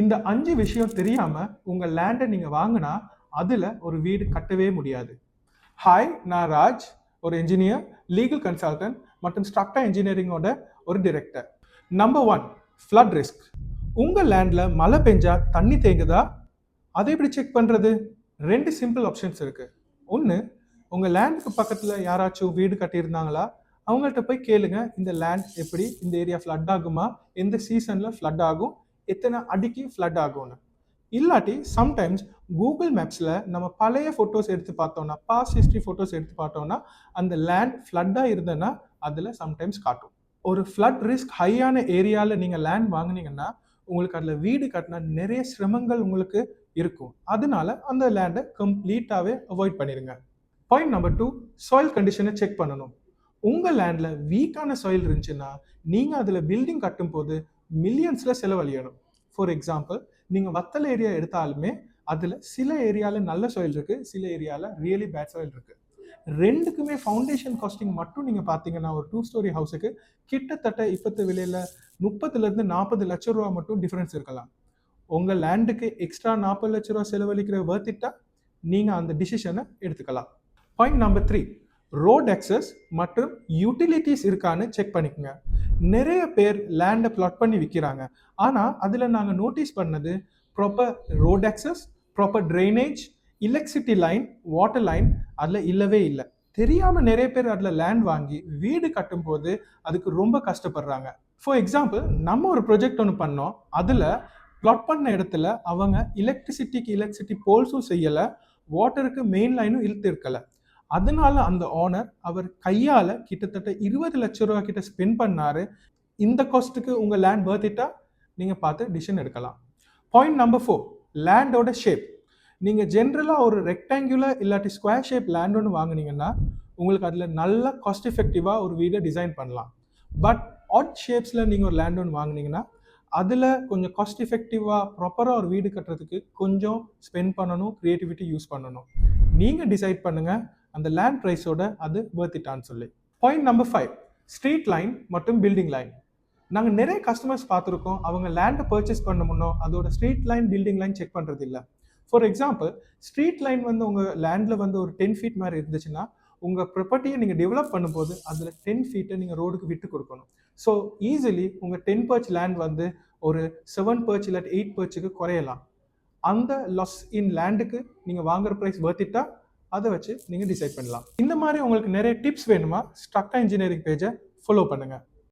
இந்த 5 விஷயம் தெரியாம உங்க லேண்டை நீங்க வாங்கினா அதுல ஒரு வீடு கட்டவே முடியாது. ஹாய், நான் ராஜ், ஒரு என்ஜினியர், லீகல் கன்சல்டன்ட் மற்றும் ஸ்ட்ரக்சர் இன்ஜினியரிங்கோட ஒரு டைரக்டர். Number 1, flood risk. உங்க லேண்ட்ல மழை பெஞ்சா தண்ணி தேங்குதா? அதை எப்படி செக் பண்றது? 2 சிம்பிள் ஆப்ஷன்ஸ் இருக்கு. ஒன்று, உங்க லேண்டுக்கு பக்கத்துல யாராச்சும் வீடு கட்டியிருந்தாங்களா அவங்கள்ட்ட போய் கேளுங்க, இந்த லேண்ட் எப்படி, இந்த ஏரியா ஃப்ளட் ஆகுமா, எந்த சீசன்ல ஃப்ளட் ஆகும், எத்தனை அடிக்கு ஃப்ளட் ஆகும்னு. இல்லாட்டி சம்டைம்ஸ் கூகுள் மேப்ஸில் நம்ம பழைய ஃபோட்டோஸ் எடுத்து பார்த்தோம்னா, பாஸ்ட் ஹிஸ்ட்ரி ஃபோட்டோஸ் எடுத்து பார்த்தோம்னா அந்த லேண்ட் ஃப்ளட்டாக இருந்ததுன்னா அதில் சம்டைம்ஸ் காட்டும். ஒரு ஃப்ளட் ரிஸ்க் ஹையான ஏரியாவில் நீங்கள் லேண்ட் வாங்கினீங்கன்னா உங்களுக்கு அதில் வீடு கட்டினா நிறைய சிரமங்கள் உங்களுக்கு இருக்கும். அதனால அந்த லேண்டை கம்ப்ளீட்டாகவே அவாய்ட் பண்ணிடுங்க. பாயிண்ட் நம்பர் 2, சாயில் கண்டிஷனை செக் பண்ணணும். உங்கள் லேண்டில் வீக்கான சாயில் இருந்துச்சுன்னா நீங்கள் அதில் பில்டிங் கட்டும் போது மில்லியன்ஸில் செலவழியணும். ஃபார் எக்ஸாம்பிள், நீங்கள் வத்தல் ஏரியா எடுத்தாலுமே அதில் சில ஏரியாவில் நல்ல சாயில் இருக்குது, சில ஏரியாவில் ரியலி பேட் சாயில் இருக்குது. ரெண்டுக்குமே ஃபவுண்டேஷன் காஸ்டிங் மட்டும் நீங்கள் பார்த்தீங்கன்னா ஒரு 2 ஸ்டோரி ஹவுஸுக்கு கிட்டத்தட்ட இப்போத்த விலையில் 30 to 40 லட்சம் ரூபா மட்டும் டிஃப்ரென்ஸ் இருக்கலாம். உங்கள் லேண்டுக்கு எக்ஸ்ட்ரா 40 லட்ச ரூபா செலவழிக்கிற வர்த்திட்டா நீங்கள் அந்த டிசிஷனை எடுத்துக்கலாம். பாயிண்ட் நம்பர் 3, ரோட் அக்சஸ் மற்றும் யூட்டிலிட்டிஸ் இருக்கான்னு செக் பண்ணிக்கோங்க. நிறைய பேர் லேண்டை பிளாட் பண்ணி விற்கிறாங்க, ஆனால் அதில் நாங்கள் நோட்டீஸ் பண்ணது proper road access, proper drainage, electricity line, water line அதில் இல்லவே இல்லை. தெரியாமல் நிறைய பேர் அதில் லேண்ட் வாங்கி வீடு கட்டும் போது அதுக்கு ரொம்ப கஷ்டப்படுறாங்க. ஃபார் எக்ஸாம்பிள், நம்ம ஒரு ப்ரொஜெக்ட் ஒன்று பண்ணோம், அதில் பிளாட் பண்ண இடத்துல அவங்க எலக்ட்ரிசிட்டி போல்ஸும் செய்யலை, வாட்டருக்கு மெயின் லைனும் இழுத்து இருக்கலை. அதனால அந்த ஓனர் அவர் கையால் கிட்டத்தட்ட 20 லட்சம் ரூபா கிட்ட ஸ்பெண்ட் பண்ணாரு. இந்த காஸ்ட்டுக்கு உங்கள் லேண்ட் வர்த்திட்டா நீங்கள் பார்த்து டிசிஷன் எடுக்கலாம். பாயிண்ட் நம்பர் 4, லேண்டோட ஷேப். நீங்கள் ஜென்ரலாக ஒரு ரெக்டாங்குலர் இல்லாட்டி ஸ்கொயர் ஷேப் லேண்ட் ஒன்று வாங்கினீங்கன்னா உங்களுக்கு அதில் நல்ல காஸ்ட் எஃபெக்டிவாக ஒரு வீடை டிசைன் பண்ணலாம். பட் ஆட் ஷேப்ஸில் நீங்கள் ஒரு லேண்ட் ஒன்று வாங்கினீங்கன்னா அதில் கொஞ்சம் காஸ்ட் எஃபெக்டிவாக ப்ராப்பராக ஒரு வீடு கட்டுறதுக்கு கொஞ்சம் ஸ்பெண்ட் பண்ணணும், க்ரியேட்டிவிட்டி யூஸ் பண்ணணும். நீங்கள் டிசைட் பண்ணுங்கள் அந்த லேண்ட் ப்ரைஸோட அது வர்த்திட்டான்னு சொல்லி. பாயிண்ட் நம்பர் 5, ஸ்ட்ரீட் லைன் மற்றும் பில்டிங் லைன். நாங்கள் நிறைய கஸ்டமர்ஸ் பார்த்துருக்கோம், அவங்க லேண்டை பர்ச்சேஸ் பண்ண முன்னோ அதோட street line, building line check பண்ணுறது இல்லை. ஃபார் எக்ஸாம்பிள், ஸ்ட்ரீட் லைன் வந்து உங்கள் லேண்டில் வந்து ஒரு 10 feet மாதிரி இருந்துச்சுன்னா உங்கள் ப்ராப்பர்ட்டியை நீங்கள் டெவலப் பண்ணும்போது அதில் 10 feet நீங்கள் ரோடுக்கு விட்டு கொடுக்கணும். ஸோ ஈஸிலி உங்கள் 10 perch லேண்ட் வந்து ஒரு 7 perch இல்லாட்டி 8 perchக்கு குறையலாம். அந்த லாஸ் இன் லேண்டுக்கு நீங்கள் வாங்குற ப்ரைஸ் வர்த்திட்டா அதை வச்சு நீங்கள் டிசைட் பண்ணலாம். இந்த மாதிரி உங்களுக்கு நிறைய டிப்ஸ் வேணுமா, ஸ்ட்ரக்சர் இன்ஜினியரிங் பேஜை ஃபாலோ பண்ணுங்கள்.